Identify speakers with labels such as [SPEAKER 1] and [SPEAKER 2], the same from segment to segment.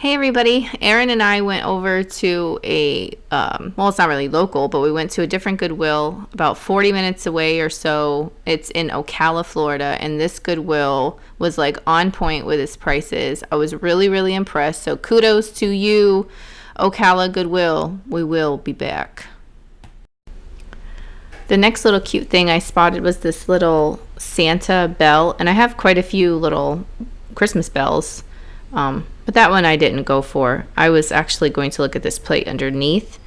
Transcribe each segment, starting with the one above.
[SPEAKER 1] Hey everybody, Erin and I went over to well, it's not really local, but we went to a different Goodwill about 40 minutes away or so. It's in Ocala, Florida, and this Goodwill was like on point with its prices. I was really, really impressed. So kudos to you, Ocala Goodwill. We will be back. The next little cute thing I spotted was this little Santa bell, and I have quite a few little Christmas bells. But that one I didn't go for. I was actually going to look at this plate underneath.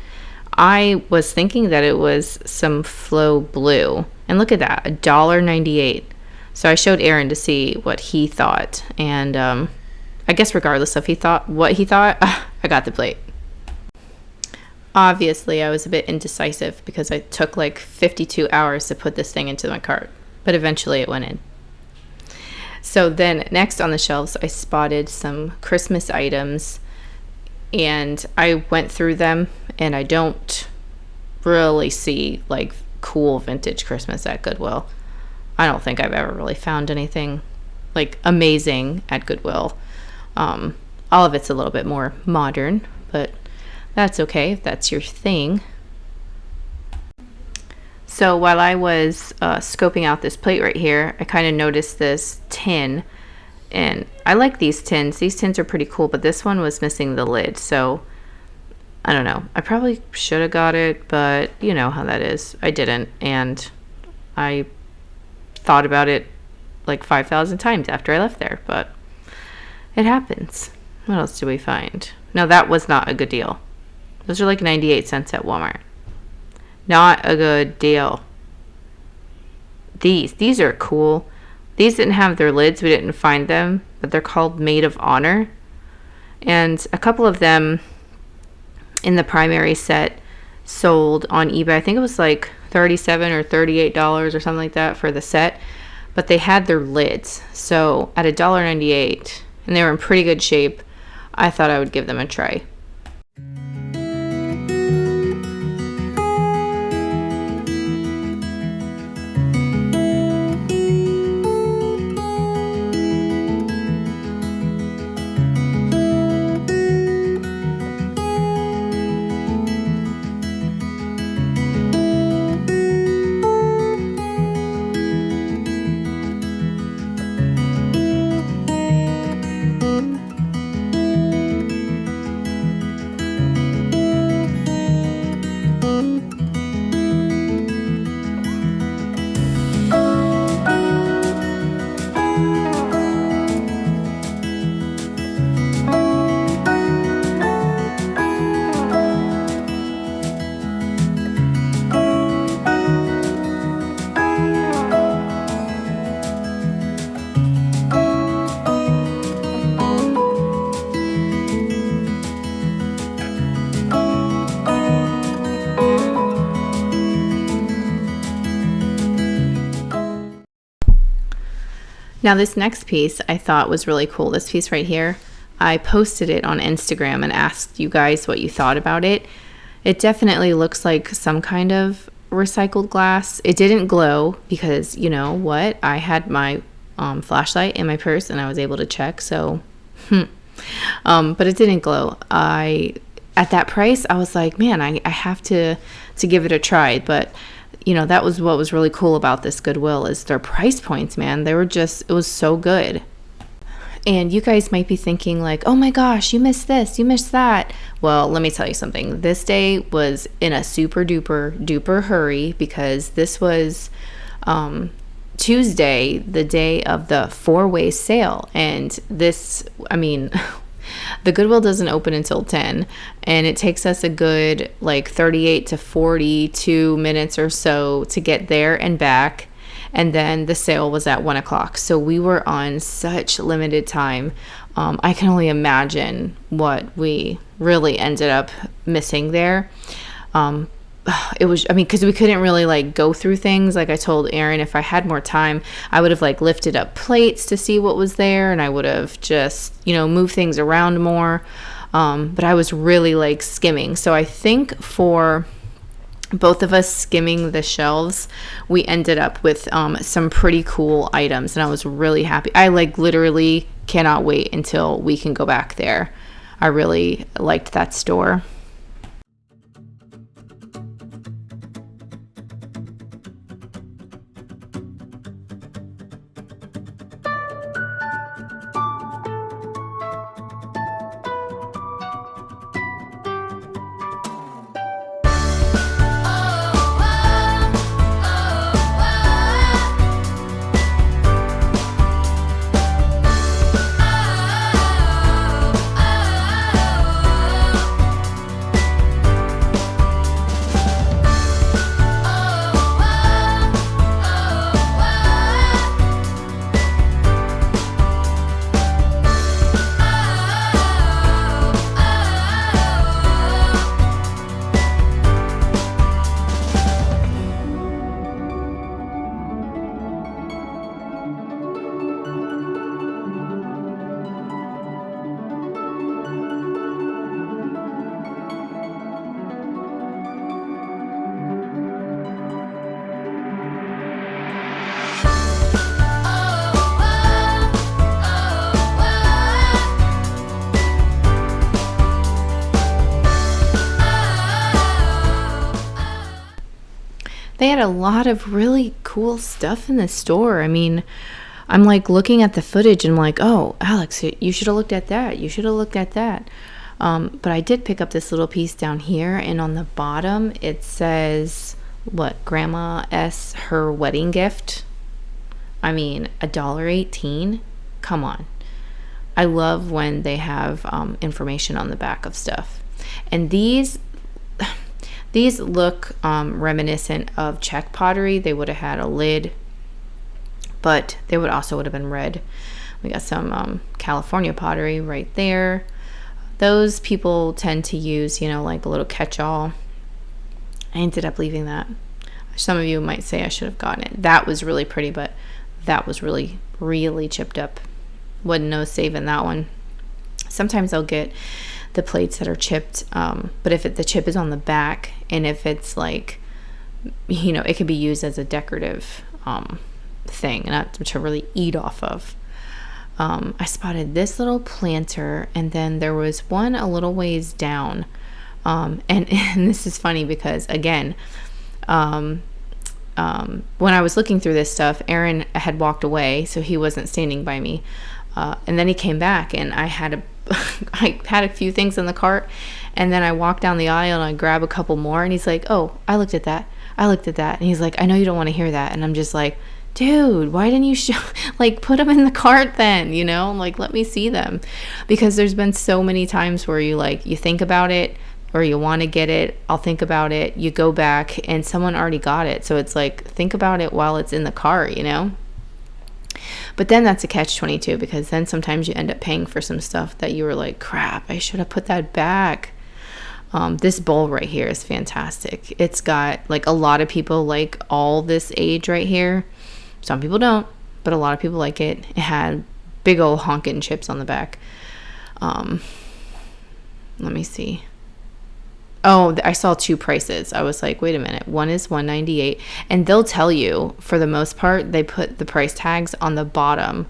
[SPEAKER 1] I was thinking that it was some Flow Blue. And look at that, $1.98. So I showed Aaron to see what he thought. And I guess regardless of what he thought, I got the plate. Obviously, I was a bit indecisive because I took like 52 hours to put this thing into my cart. But eventually it went in. So then next on the shelves, I spotted some Christmas items, and I went through them, and I don't really see like cool vintage Christmas at Goodwill. I don't think I've ever really found anything like amazing at Goodwill. All of it's a little bit more modern, but that's okay if that's your thing. So while I was scoping out this plate right here, I kind of noticed this tin, and I like these tins. These tins are pretty cool, but this one was missing the lid, so I don't know. I probably should have got it, but you know how that is. I didn't, and I thought about it like 5,000 times after I left there, but it happens. What else do we find? No, that was not a good deal. Those are like 98 cents at Walmart. Not a good deal. These are cool. These didn't have their lids. We didn't find them, but they're called Maid of Honor. And a couple of them in the primary set sold on eBay. I think it was like $37 or $38 or something like that for the set. But they had their lids. So at $1.98, and they were in pretty good shape, I thought I would give them a try. Now this next piece I thought was really cool. This piece right here, I posted it on Instagram and asked you guys what you thought about it. It definitely looks like some kind of recycled glass. It didn't glow because, you know what, I had my flashlight in my purse and I was able to check, so but it didn't glow. At that price I was like, man, I have to give it a try. But you know, that was what was really cool about this Goodwill, is their price points, man. They were just, it was so good. And you guys might be thinking like, oh my gosh, you missed this, you missed that. Well, let me tell you something. This day was in a super duper hurry because this was Tuesday, the day of the 4-way sale. And this, I mean, the Goodwill doesn't open until 10, and it takes us a good like 38 to 42 minutes or so to get there and back. And then the sale was at 1 o'clock. So we were on such limited time. I can only imagine what we really ended up missing there. It was, I mean, because we couldn't really like go through things. Like I told Aaron, if I had more time, I would have like lifted up plates to see what was there, and I would have just, you know, moved things around more. But I was really like skimming. So I think for both of us skimming the shelves, we ended up with some pretty cool items, and I was really happy. I like literally cannot wait until we can go back there. I really liked that store. They had a lot of really cool stuff in this store. I mean, I'm like looking at the footage and I'm like, oh, Alex, you should have looked at that. You should have looked at that. But I did pick up this little piece down here, and on the bottom it says, what, Grandma S, her wedding gift. I mean, $1.18. Come on. I love when they have information on the back of stuff. And these look reminiscent of Czech pottery. They would have had a lid, but they would have been red. We got some California pottery right there. Those people tend to use, like a little catch-all. I ended up leaving that. Some of you might say I should have gotten it. That was really pretty, but that was really, really chipped up. Wasn't no saving that one. Sometimes I'll get the plates that are chipped, but if the chip is on the back, and if it's like, it can be used as a decorative thing, not to really eat off of. I spotted this little planter, and then there was one a little ways down, and this is funny because, again, when I was looking through this stuff, Aaron had walked away, so he wasn't standing by me, and then he came back, and I had a few things in the cart, and then I walked down the aisle and I grab a couple more, and he's like, oh, I looked at that, and he's like, I know you don't want to hear that, and I'm just like, dude, why didn't you put them in the cart then, let me see them. Because there's been so many times where you think about it, or you want to get it, I'll think about it, you go back and someone already got it, so it's like, think about it while it's in the cart, But then that's a catch-22, because then sometimes you end up paying for some stuff that you were like, crap, I should have put that back. This bowl right here is fantastic. It's got, a lot of people like all this age right here. Some people don't, but a lot of people like it. It had big old honkin' chips on the back. Let me see. Oh, I saw two prices. I was like, wait a minute. One is $198, and they'll tell you, for the most part, they put the price tags on the bottom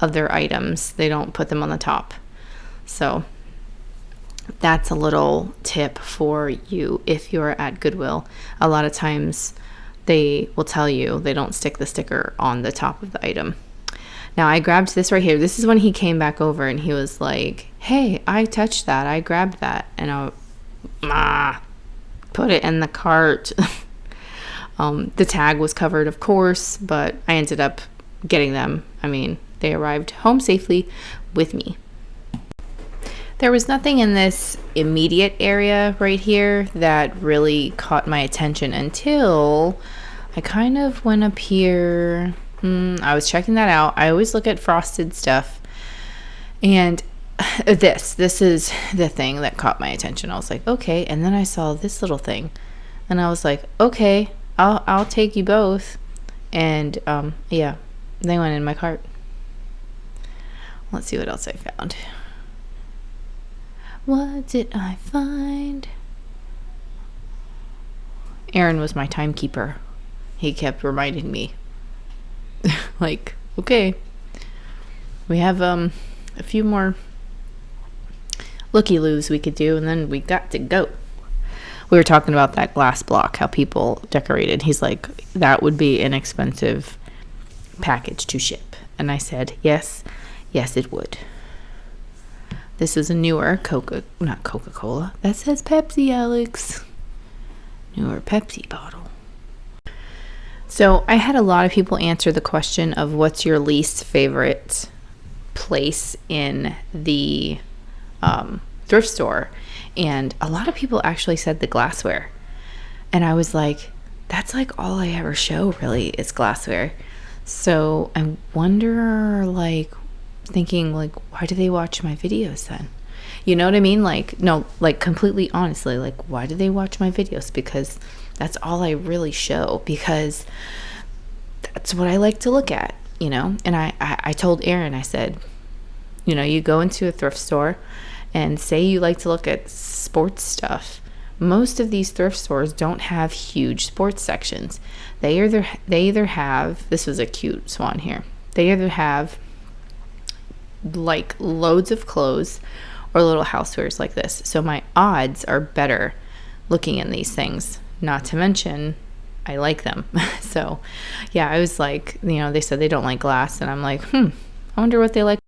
[SPEAKER 1] of their items. They don't put them on the top. So that's a little tip for you if you're at Goodwill. A lot of times they will tell you they don't stick the sticker on the top of the item. Now, I grabbed this right here. This is when he came back over and he was like, hey, I touched that. I grabbed that. And I put it in the cart. The tag was covered, of course, but I ended up getting them. I mean, they arrived home safely with me. There was nothing in this immediate area right here that really caught my attention until I kind of went up here. I was checking that out. I always look at frosted stuff, and this is the thing that caught my attention. I was like, okay. And then I saw this little thing, and I was like, okay, I'll take you both. And yeah, they went in my cart. Let's see what else I found. What did I find? Aaron was my timekeeper. He kept reminding me, like, okay, we have a few more looky-loos we could do, and then we got to go. We were talking about that glass block, how people decorated. He's like, that would be an expensive package to ship. And I said, yes, it would. This is a newer not Coca-Cola. That says Pepsi, Alex. Newer Pepsi bottle. So I had a lot of people answer the question of what's your least favorite place in the thrift store. And a lot of people actually said the glassware. And I was like, that's like all I ever show really is glassware. So I wonder, like, thinking like, why do they watch my videos then? You know what I mean? Like, no, like completely honestly, like, why do they watch my videos? Because that's all I really show, because that's what I like to look at, you know? And I told Aaron, I said, you know, you go into a thrift store and say you like to look at sports stuff. Most of these thrift stores don't have huge sports sections. They either have, this was a cute swan here, they either have like loads of clothes or little housewares like this. So my odds are better looking in these things, not to mention I like them. So yeah, I was like, you know, they said they don't like glass, and I'm like, I wonder what they like.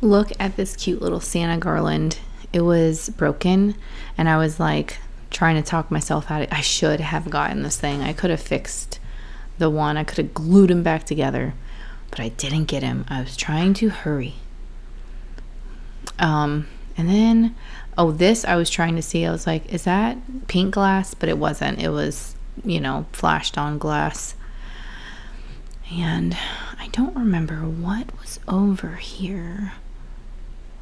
[SPEAKER 1] Look at this cute little Santa garland. It was broken, and I was like trying to talk myself out of it. I should have gotten this thing. I could have fixed the one. I could have glued them back together, but I didn't get him. I was trying to hurry. And then, this I was trying to see. I was like, is that pink glass? But it wasn't. It was, flashed on glass. And I don't remember what was over here.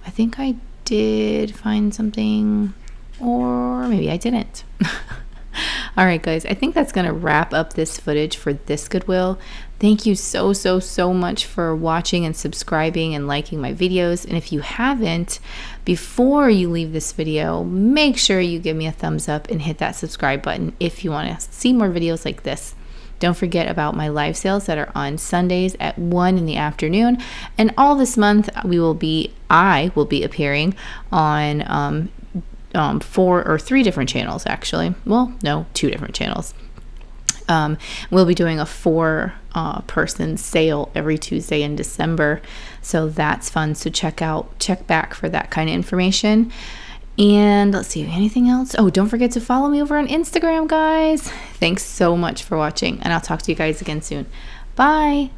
[SPEAKER 1] I think I did find something, or maybe I didn't. All right, guys, I think that's going to wrap up this footage for this Goodwill. Thank you so much for watching and subscribing and liking my videos. And if you haven't, before you leave this video, make sure you give me a thumbs up and hit that subscribe button if you want to see more videos like this. Don't forget about my live sales that are on Sundays at 1 in the afternoon. And all this month, I will be appearing on 4 or 3 different channels, actually. Well, no, 2 different channels. We'll be doing a 4-person sale every Tuesday in December. So that's fun. So check back for that kind of information. And let's see, anything else? Oh, don't forget to follow me over on Instagram, guys. Thanks so much for watching, and I'll talk to you guys again soon. Bye.